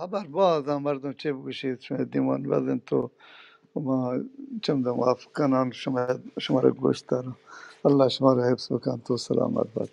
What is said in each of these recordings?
haber bazı merdum çabuk şey diman bazen to ama çamda muaf kanan şumara göster Allah şumara hepsi bakan to selamat bat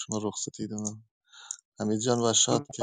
شما رخصتی دارم حمید جان و شاد که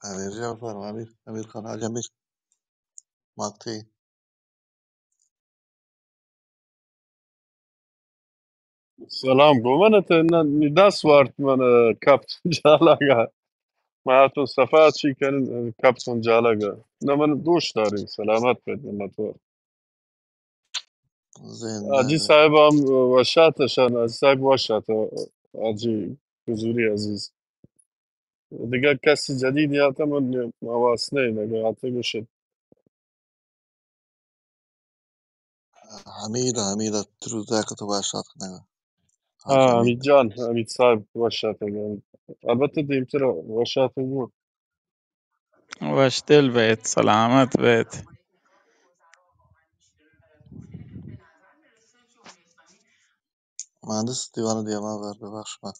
امیر جان فرما امیر خان حاج امیر ماتی سلام گمانت نداس وارد من کپتون جالاگا ما صفات چی کنن کپتون جالاگا نه من دوش داریم سلامت بید من تو زنده آجی باد صاحب هم وشاتشان از صاحب وشات آجی حضوری عزیز دیگه کسی جدید یا من حواس نه دیگه حتی بشه حمید تروزه که تو باشد کنه حاج حمید حمید جان حمید صاحب واشاتون البته دیمتر واشاتون بود واشتل بيت سلامت بيت. مهندس دیوان دیما بر ببخش من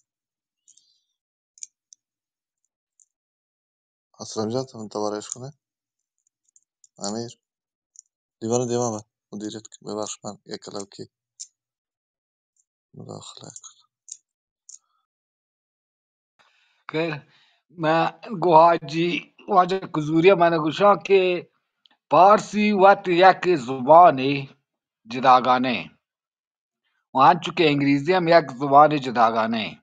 اسلام جان تو تبارش کنه امیر دیوان دیما بر مدیریت کن. ببخش من یک کلوکی مداخله کن. خیر ما گوهاجی واجه کزوری من گوشا که پارسی وقت یک زبانی جداگانه و چونکه انگریزی هم یک زبان جداگانه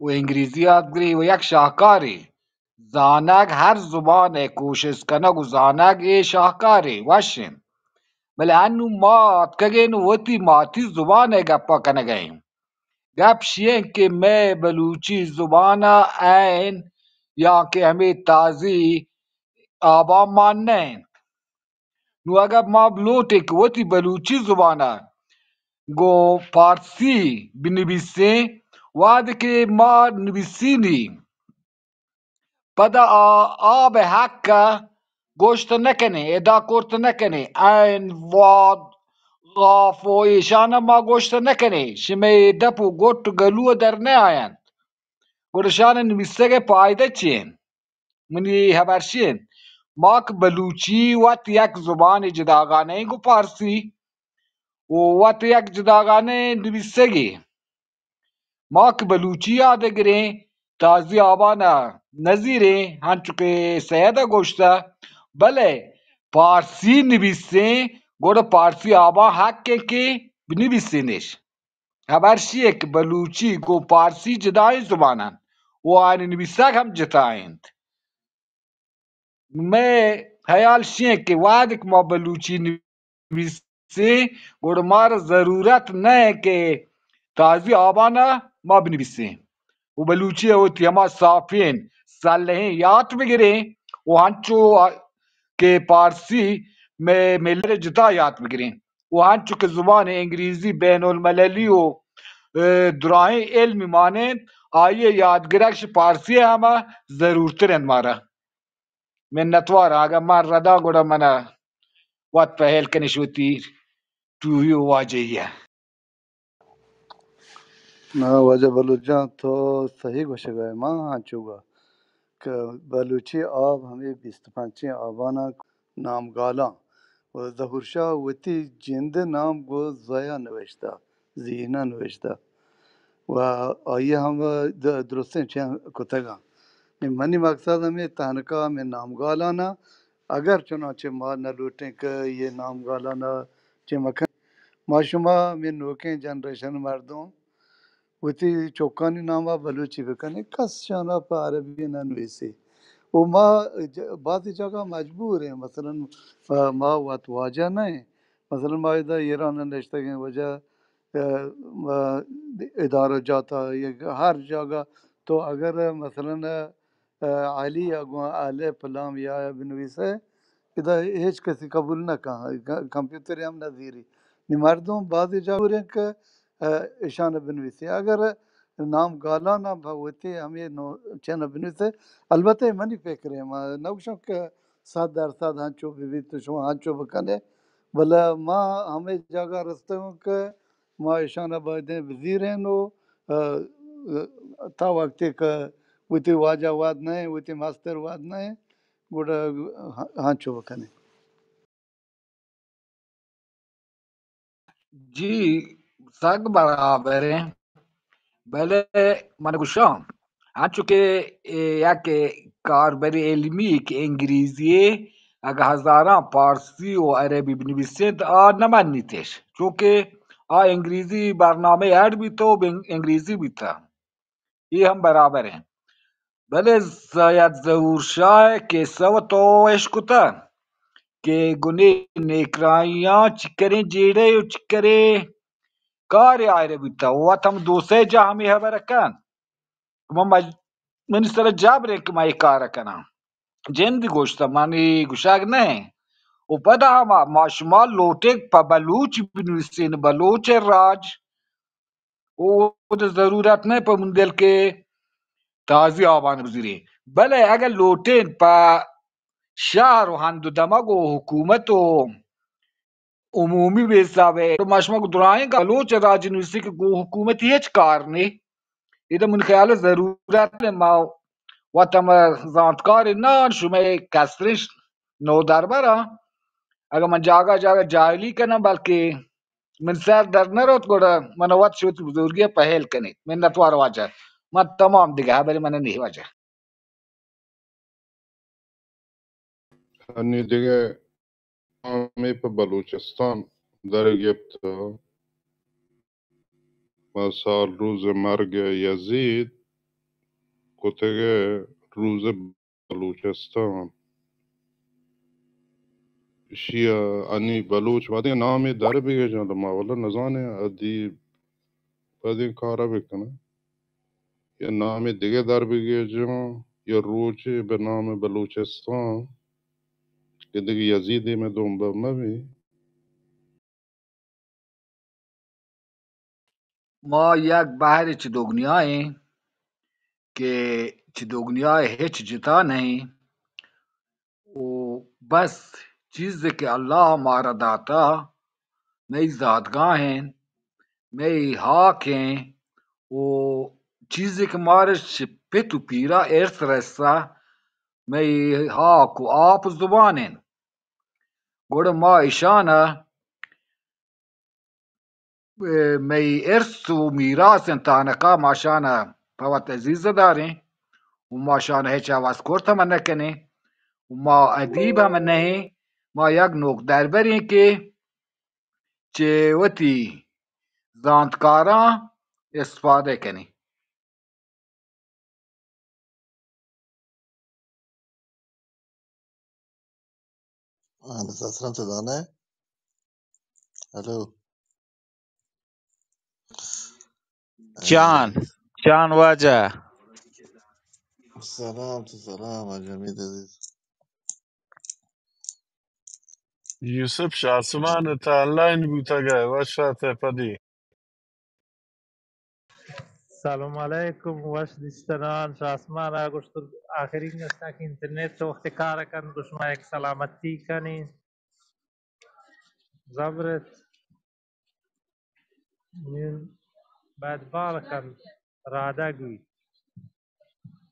و انگریزی یاد بگیریم و یک شاهکاری زانک هر زبان کوشش کنگ و زانک یہ شاهکاری وشن بله انو مات کگین وطی ماتی زبان گپا کنگیم گپ شیئن که میں بلوچی زبانا این یا کہ ہمیں تازی آبا ماننے نو اگر ما بلوٹے کہ وطی بلوچی زبانا گو پارسی بنویسیں واد که ما نویسینی پدا آب حقا گوشت نکنه ادا کرت نکنه این واد غاف و ایشان ما گوشت نکنه شمی دپ و گوت و گلو در نه آیند گوشان نویسه پایده چین منی هبرشین ماک بلوچی وقت یک زبان جداگانه گو پارسی و وقت یک جداگانه نویسگی ماک بلوچی یاد گریں تازی آبانا نظیریں ہنچکے سیدہ گوشتا بلے پارسی نویسیں گوڑا پارسی آبا حق کے بنویسینش خبر شیئے کہ بلوچی گو پارسی جدائی زبانن و آنی نویساک ہم جتائند میں خیال شیئے کہ وادک ما بلوچی نویسیں گوڑا مارا ضرورت نہیں کہ تازی آبانا ما بنویسیں و بلوچی ہوتی ہما صافین صالحین یاد بگیریں و ہنچو کہ پارسی میں ملر جتا یاد بگیریں و ہنچو کہ زبان انگریزی بین المللی و دراہیں علم مانیں آئیے یادگرکش پارسی ہما ضرورت رہن مارا من نتوار آگا من ردا گوڑا منا وات پہل کنشوتی تویو واجهیه نه واجه بلوچان تو صحیح گوشه گوه ما هنچوگا که بلوچی آب همه 25 آبانا نامگالان و ظهورشاه وتی جنده نام گو زایا نوشته زینا نوشته و آیه هم درسته چه کتگان منی مقصد ہمیں تہنکا میں نامگالانا اگر چنانچہ ما نہ لوٹیں کہ یہ نامگالانا چمکن ما شما میں نوکیں جنریشن مردم وتی چوکانی نامہ بلوچی بکنے کس شانا پا عربی ننویسی وما بعض جگہ مجبور ہیں مثلا ما وقت واجہ نہیں مثلا ما اذا ایران نشتگیں وجہ ادارہ جاتا یا ہر جگہ تو اگر مثلا علی یا اہل پلام یا بنویسه اذا هیچ کسی قبول نکن کامپیوتر هم نظیری نی مردم بعضی جا بورن که ایشان بنویسی اگر نام گالان هم بوتی همی چن بنویسه البته منی فکریم نوشم که 100% هنچو ببید تو شما هنچو بکنه بله ما همه جگه رسته ہوں که ما ایشان باید وزیرین و تا وقتی که وتی واجه واد نہیں وتی ماستر واد نہیں گوڑا ہانچو بکنه جی سگ برابر ہیں بله من گوشام هرچو که یک کاربر علمی که انگلیزیه اگه هزاران پارسی و عربی بنویسید نمن نیتش چون که انگلیزی برنامه ایڈ بھی تو انگلیزی بھی تھا یہ ہم برابر ہیں بله سید ظهور شاه که سو تو اشکتا که گونه نیکرائیاں چکریں جیڑے و چکریں کاری آئره بیتا و تم دو سه جا همی هبرکن من سر جبره که من کار کنم جندی گوشتا منی گوشاگ نه و بعد هم ما شما لوټک په بلوچ بنویسین بلوچ راج او د ضرورت نه په مندل کې تازی آبان بزیری بله اگر لوټین په شهر و هندو دماغ و حکومت و عمومی به حساب مشما کو دراین کا بلوچ راج نویسی که گو حکومتی هیچ کار نه ایده من خیال ضرورت نه ما و تم زانتکار نه شما کسرش نو درباره اگر من جاگا جاگا جاهلی کنم بلکه من سر در نرود گوڑا من وقت شوت بزرگی پهل کنید من نتوار واجه من تمام دیگه haberi من نه واجه hani دیگه می په بلوچستان در گرفت مثال روز مرگ یزید گوتگه روز بلوچستان شیا انی بلوچ بعدی نامی در بگه جان ما ولا نزانه ادی بعدی کارا بکنه یا نام دیگه در بگه جان یا روچه به نام بلوچستان که دیگه یزیدی میں دنبه مبی ما یک بحر چدوگنیاییم که چدوگنیای هیچ جتا نہیں و بس چیزی که الله ہمارا داتا نئی زادگاہ ہیں نئی حاک ہیں و چیزی که مارش پتو پیرا ارث رسا نئی حاک و آپ زبانیں گوڑ ما ایشانا می ارث و میراث تانکا ماشانا فوت عزیز داریں و ماشانا هیچ آواز کرت هم نکنه و ما ادیب هم نه ما یک نوک دربریم که چه وتی زانتکاران استفاده کنی مهندس اصلا صدانه الو جان جان واجه سلام تو سلام جمید عزیز یوسف شاسمان تا آنلاین بوده واش پدی سلام علیکم وش دیستنان شاسمان گوشت آخرین نستا که اینترنت تو وقت کار کن گوشما یک سلامتی کنی زبرت من بعد بال کن رادگی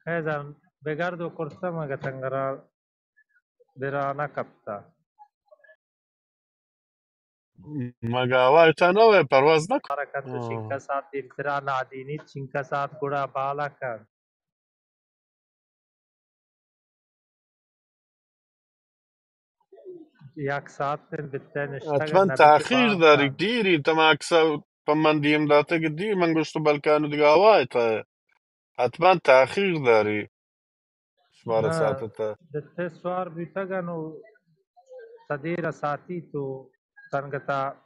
خیزن بگرد و کرسه مگه تنگرا برانا کپتا مگاوای تا نوه پرواز کار کن تو نکن شنکا سات انترا نادینی شنکا سات گوڑا بالا کن یک ساعت بته نشتگن حتما نبیتی تاخیر بال داری کن دیری تم اکسا من دیم داته که دیر من گوشت بلکانو دیگه آوای تا حتما تاخیر داری شماره نه ساعت تا بته سوار بیتگن و صدیر ساعتی تو تنگتا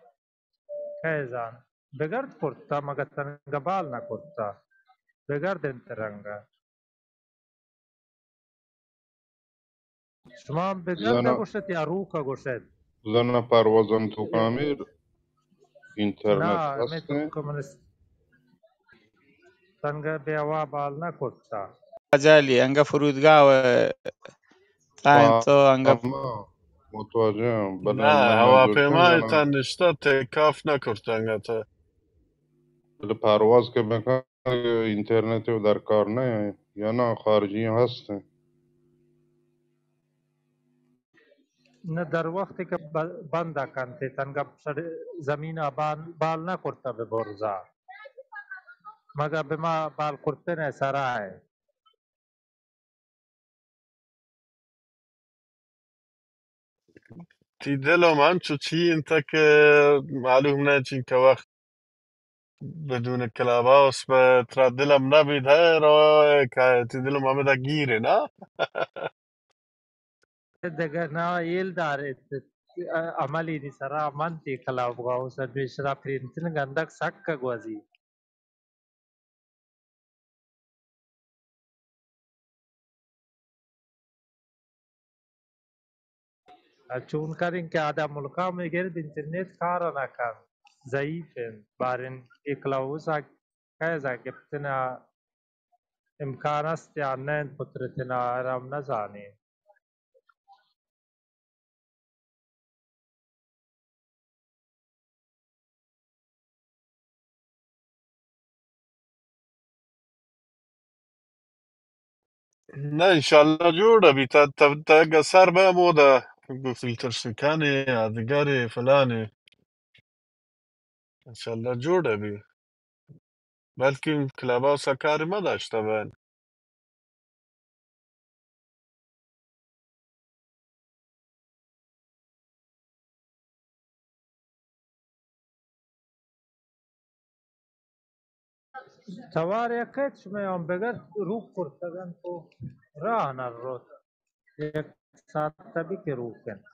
خیزان بگرد کرتا مگه تنگ بال نکرتا بگرد انترنگا شما هم بگرد زنا گوشت یا روکا گوشت زنا پروازن تو کامیر اینترنت نه می تو هسته کمونست تنگ بیوا بال نکرتا جالی انگا فرودگاه و تاین تو انگا فاهمه متوجهم بله نه من منظورشم هواپیمای زنم تا نشتا تیکاف نکرد تا بله پرواز که بکنه اینترنتی و در کار نه یا نه خارجی هسته نه در وقتی که بنده کنتی تنگ زمین بال نکرتا به برزا مگه به ما بال کرتن سرای تی دلم انچو چی انتا که معلوم نه چین که وقت بدون کلاب هاوس به ترا دلم نبید های رو که تی دلم آمده گیره نه دیگه نه ایل داره عملی دی سرا منتی کلاو گاو سر بیشتر پرینتن گندک سکک گوزی چون کردین که آدم ملکا میگرد اینترنت کار نکن ضعیفن بارن اکلاوزا کایزا که بتنا امکان است یا نه پترتنا آرام نزانی نه انشالله جوړه وي. ته اگه سر به موده فیلتر شکنی یادگاری فلانی انشالله جوړه وي. بلکه کلاب هاوس کاری ما داشته باید. توار یکت شمیان بگر رو کرتگن تو راه نرو یک ساعت تبی که رو کن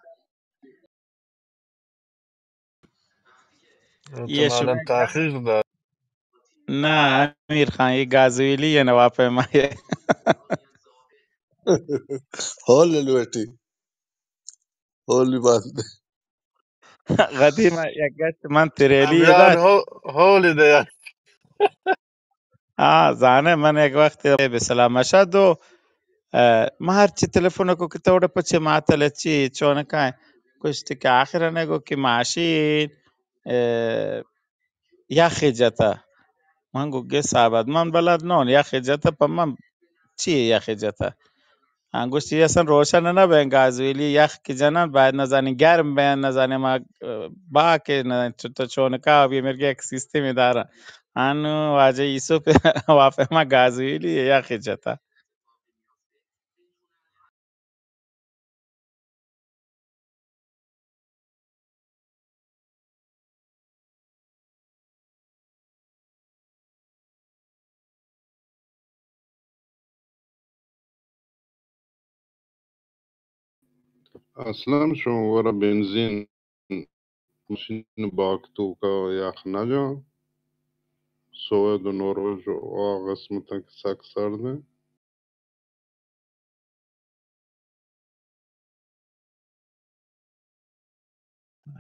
یه احتمالا شوبه تاخیر داد. نه امیر خان یه گازوئیلی یه نواپیما هول الوتی هولی بنده. قدیم یک گشت من تریلی امیان داشت هولی ده. زانه من یک وقت به سلام مشهد و ما هرچی تلفن کو که توڑه پچه معطل چی چون که کشتی که آخر نگو که ماشین یخی جتا من گو گه سابد من بلد نون یخی جتا پا من چی یخی جتا انگوشتی اصلا روشن نبین گازویلی یخ که جنن باید نزنی گرم بین نزنی ما با که نزنی تو چونکه آبی مرگه یک سیستمی داره انو واجه ایسو پی وافه ما گازویلی یخی جتا اصلا شما ورا بنزین ماشین باک تو کا یخ نجا سوئد و نروژ و قسمت که سک سرده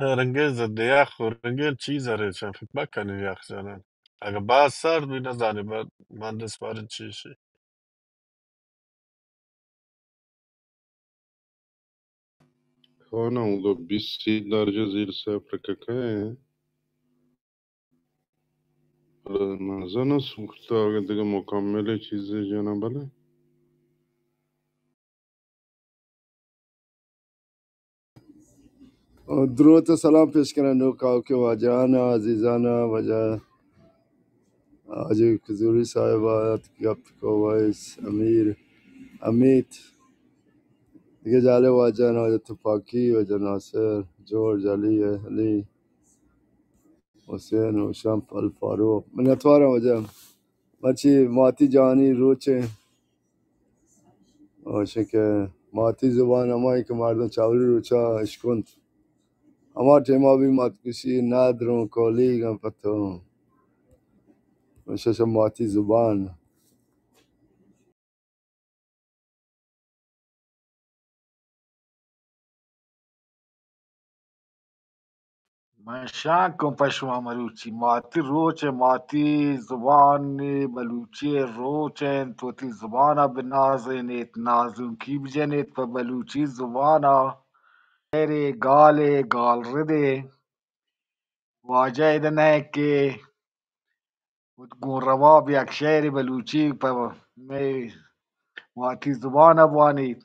رنگیز ده یخ و رنگیل چیز هره چند فکر بکنی یخ جانن. اگه باز سرد بی نزانی باید مهندس بارد چیشی. خانه اونگاه 20 درجه زیر صفر که که نزنه سوخته اگه دیگه مکمل چیزی جانه بله. درود و سلام پیش کنم نوکاو که واجهان عزیزان وجه آجی کزوری صاحب آیت گپت وایس امیر امیت دیگه جاله واجهان وجه تفاکی وجه ناصر جورج علی حسین و شمف الفاروق من اتوارم وجه مچی ماتی جانی روچه آشه که ماتی زبان همایی که مردم چاوری روچا اشکند اما تیما بی مات کشی نادرون کولیگم پتو مشش ماتی زبان من شک کن پشما مروچی ماتی روچ ماتی زبان بلوچی روچن توتی زبانا بنازنیت نازون کی بجنیت په بلوچی زبانا ری گال رده واجه ده نه که گون رواب یک شعر بلوچی په ماتی زبانا بوانیت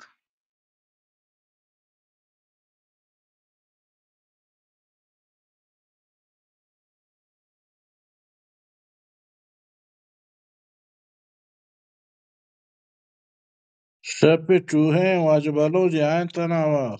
شب چوهه واجه بلوج یعن تناوه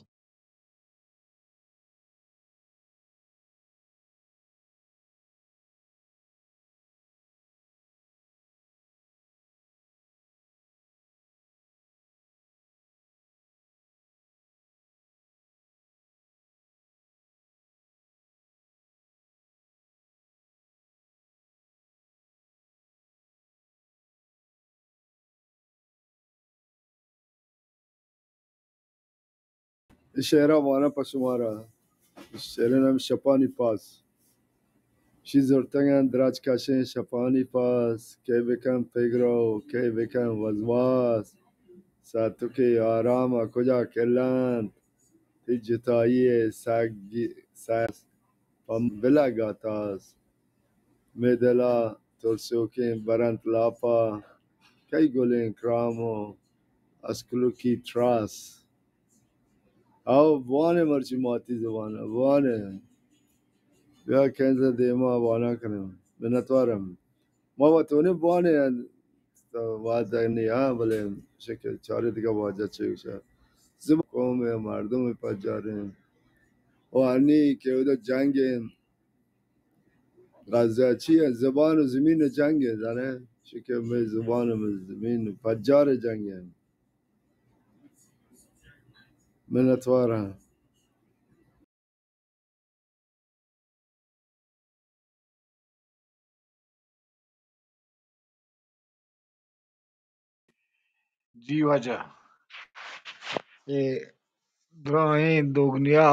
شعرها وانا پشمارا شعرنم شپانی پاس شی زرتنگن دراج کشین شپانی پاس که بکن پگرو که بکن وزواس ساتو که آرام کجا کلند تی جتایی ساس پم بلا گاتاس میدلا ترسوکین برنت لاپا کی گلین کرامو اسکلو کی تراس او وانه مرچی ماتی زبانه وانه بیا کنز دیما وانا کنم منتوارم ما با تونه وانه واجه نی ها بله شکل چاره دیگه واجه چه بشه زب قوم مردم پجاره و هنی که او جنگ غزه چیه زبان و زمین جنگه داره شکل می زبان و زمین پجار جنگه منتوارم جی وجہ دراہیں دوگنیا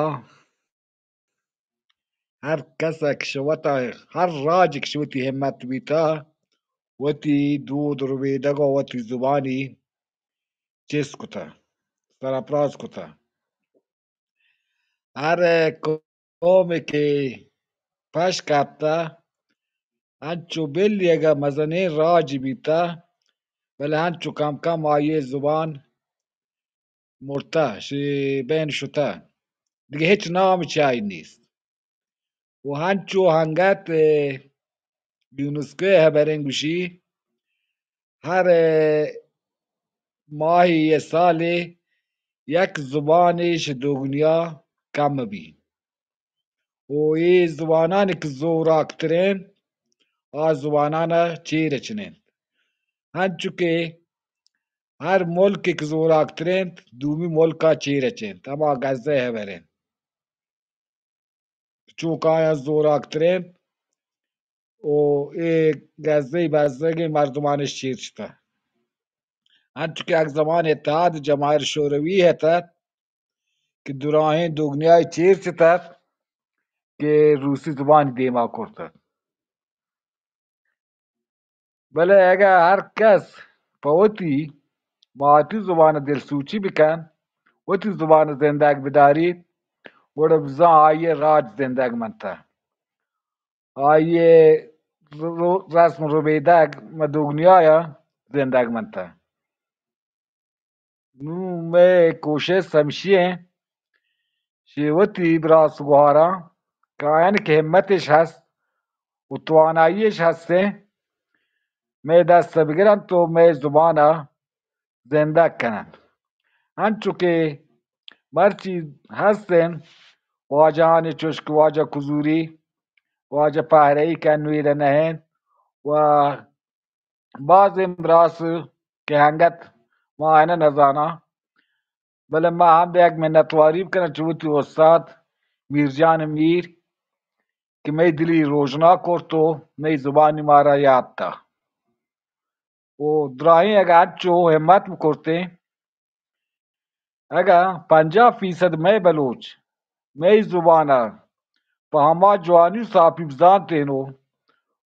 هر کسك شوتا هر راجك شوتي همت بيتا وتي دود روبيدگا وتي زباني چیز کتا سرپراز کتا هر قوم که پش کبتا هنچو بلی اگه مزنه راج بیتا ولی هنچو کم کم آیه زبان مرتا بین شتا دیگه هیچ نام چای نیست و هنچو هنگت یونسکو هبرین گوشی هر ماهی یه سالی یک زبانش دنیا کم بی و این زبانانی که زوراکترین آ زبانانا چیره چنین هنچو که هر ملکی که زوراکترین دومی ملکا چیره چین اما گزه هبرین چوکایا زوراکترین و ای گزه بزرگ مردمانش چیر شده هنچو که یک زمان اتحاد جماهیر شوروی هتد که دراهین دنیای چیر شده که روسی زبان دیما کرده بله اگه هر کس پوتی ماتی زبان دلسوچی بکن وتی زبان زندگ بدارید وڑا بزا آئیے راج زندگ منتا آئیے رسم روبیدگ مدوگنیایا زندگ منتا نو میں کوشش سمشیه شیوتی براس گوهارا کاین که همتش هست و تواناییش هسته میں دست بگیرن تو میں زبانا زنده کنن هنچو که مرچی هستن واجهان چشک واجه کزوری واجه پهرهی که نویره نهن و بعض امراس که هنگت ما اینه نزانا بله ما هم به یک منتواری بکنه چوتی استاد میرجان میر که می دلی روشنا کرد و می زبانی مارا یاد تا و دراهی اگه هنچو همت بکرده اگه 50% می بلوچ می زبانا پا هما جوانی صاحبی بزان تینو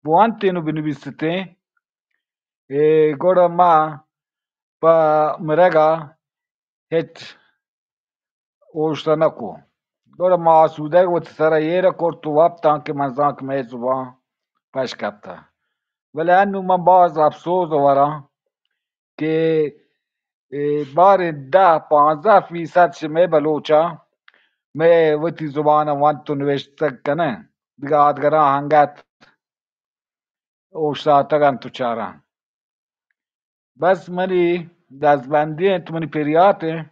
بوان تینو بنویسته گوڑا ما پا مرگا هیچ اوشتا نکو گوڑا ما آسوده و سر یه کرد تو وقتان که من زان که می زبان پش کبتا ولی انو من باز افسوس ورا که بار 10-15% شمی بلوچا می وتی زبان وان تو نوشته کنه دیگه آدگران هنگت اوشتا تگن تو چاران بس منی دستبندی تو منی پریاته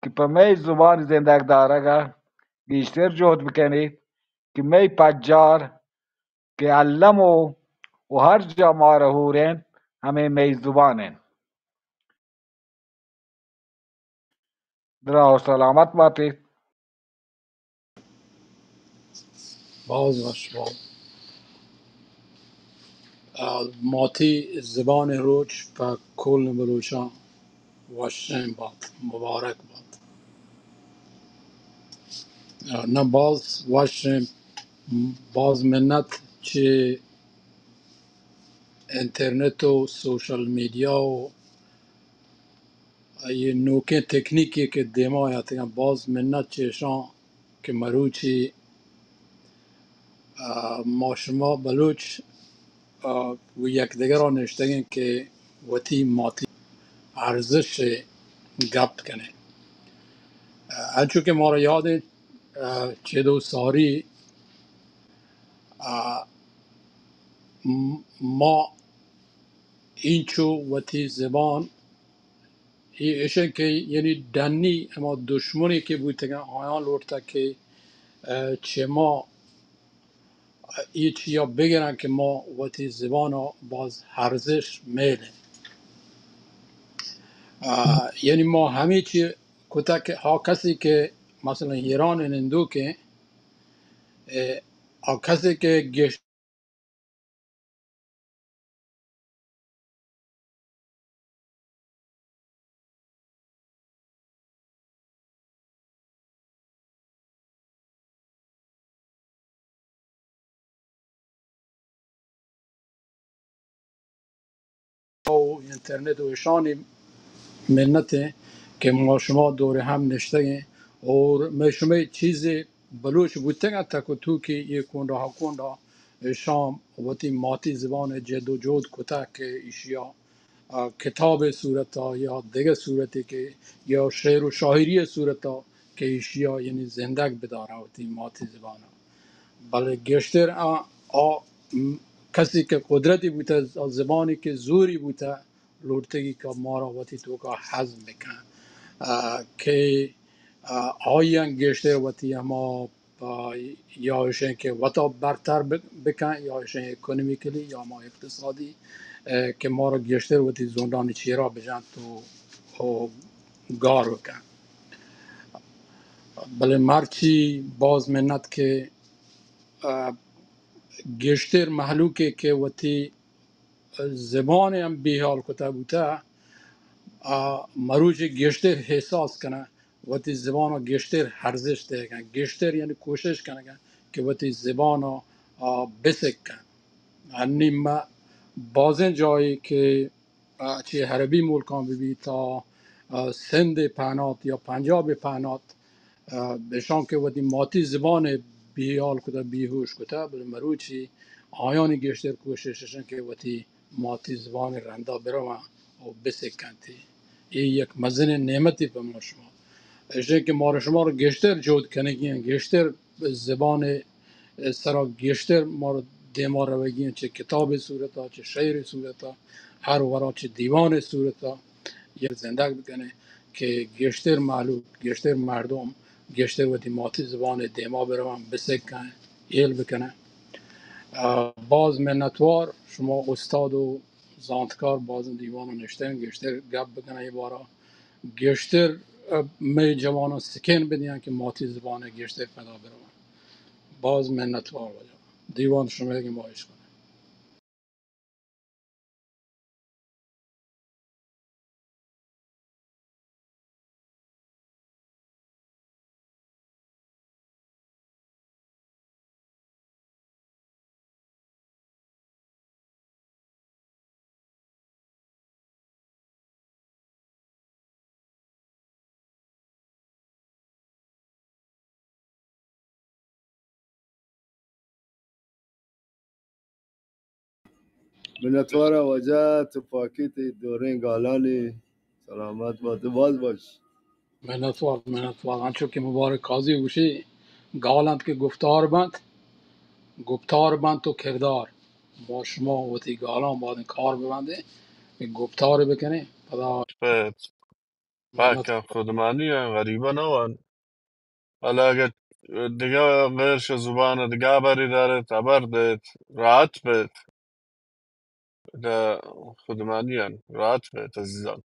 که پا می زبان زندگ دارگا بیشتر جهد بکنید که می پجار که علم و هر جا ما رهورین همه می زبانین درا و سلامت باتید باز باش با ماتی زبان روچ و کل بلوچان واشن باد مبارک باد نه باز واش باز منت چه اینترنت و سوشال میدیا و یه نوکه تکنیکی که دیما یا تیگه باز منت چشان که مروچی ما شما بلوچ و یک دیگر را نشتگین که وطی ماتی ارزش گپت کنه هرچون که ما را یاد چه دو ساری ما اینچو وطی زبان ایشه که یعنی دنی اما دشمنی که بود تگه آیان لورتا که چه ما ای چیا بگیرن که ما وقتی زبان رو باز هرزش میله یعنی ما همه چی کتا که ها کسی که مثلا ایران انندو که ها کسی که گشت و اینترنت و ایشانی منته که ما شما دور هم نشته اور ما شما چیز بلوچ بودتگه تک و تو که یک کنده ها کنده شام وقتی ماتی زبان جد و جود کتا که ایشیا کتاب صورتا یا دیگه صورتی که یا شعر و شاعری صورتا که ایشیا یعنی زندگ بداره و تی ماتی زبانه بله گشتر کسی که قدرتی بوده از زبانی که زوری بوده لورتگی که ما را وقتی تو که حزم بکن که آیان گشتر وقتی اما یا ایشن که وطا برتر بکن یا ایشن اکونومیکلی یا ما اقتصادی که ما را گشتر وقتی زندان چیرا بجن تو گار بکن بله مرچی باز منت که گشتر محلوکه که وقتی زبان هم بیحال کتا بوده مروج گشتر حساس کنه وقتی زبان رو گشتر هرزش ده گشتر یعنی کوشش کنه که وقتی زبان رو بسکن هنی ما بازن جایی که چی حربی ملکان ببی تا سند پهنات یا پنجاب پهنات بشان که ودی ماتی زبان بیال کده بیهوش کده بل مروچی آیانی گشتر کوشششن که ودی ماتی زبان رندا برو و بسکنتی این یک مزن نعمتی به ما شما اشته که ما رو شما رو گشتر جود کنگین گشتر زبان سرا گشتر ما رو دیما روگین چه کتاب صورتا چه شعر صورتا هر ورا چه دیوان صورتا یه زندگ بکنه که گشتر معلوم گشتر مردم گشتر و دیماتی زبان دیما برام بسکن ایل بکنه باز منتوار شما استاد و زانتکار باز دیوان و نشتن گشتر گپ بکنه یه بارا گشتر می جوان سکن بدین که ماتی زبان گشتر پیدا برام باز منتوار باید دیوان شما اگه ماهش کنه منتوار وجه تو پاکیت دوره گالانی سلامت باز باش. منتوار هنچون که مبارک قاضی بوشی گالند که گفتار بند تو کردار ما شما و تی گالان باید کار ببنده که گفتار بکنه خدا بيت منت باكا خدمانية غريبة نوعا حالا اگه دیگه غیرش زبان دیگه بری داره تبر دید راحت بید ده خدمانیان راحت بید عزیزان